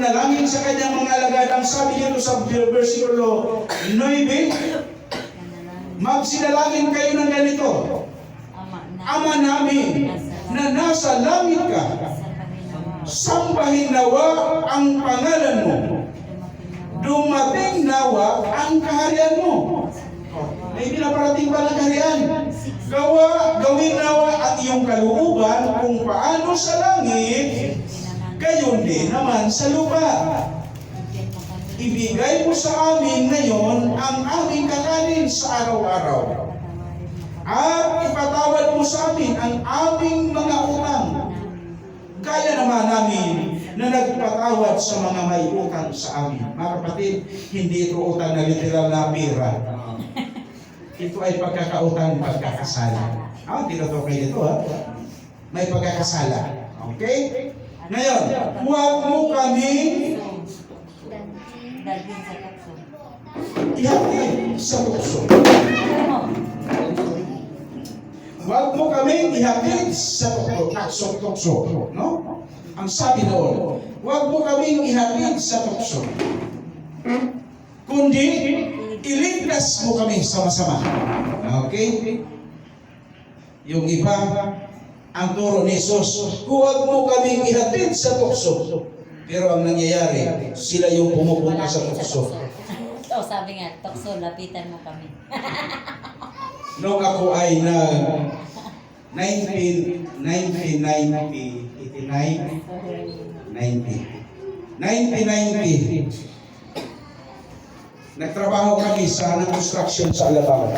manalangin sa kanyang mga alagad. Ang sabi nito sa versikulo 9, magsinalangin kayo ng ganito: Ama namin na nasa langit ka, sambahin nawa ang pangalan mo, dumating nawa ang kaharian mo. May pinaparating pa ng kaharian. Gawin nawa ang iyong kalooban kung paano sa langit, gayon din naman sa lupa. Ibigay mo sa amin ngayon ang aming kakanin sa araw-araw. At ipatawad mo sa amin ang aming mga utang, gaya naman namin na nagpatawad sa mga may utang sa amin. Mga kapatid, hindi ito utang na literal na pera. Ito ay pagkakautang, pagkakasala. Tinutok kayo dito, ha? May pagkakasala. Okay? Ngayon, huwag mo kami ihatid sa tukso. Huwag mo kami ihatid sa tukso. No? Ang sabi doon, huwag mo kami ihatid sa tukso, kundi iligtas mo kami sama-sama. Okay? Yung iba, ang turo ni Jesus, huwag mo kaming ihatid sa tukso. Pero ang nangyayari, sila yung pumupunta sa tukso. Sabi nga, tukso, lapitan mo kami. Nung ako ay 1990, nagtrabaho kami sa construction sa Alabang.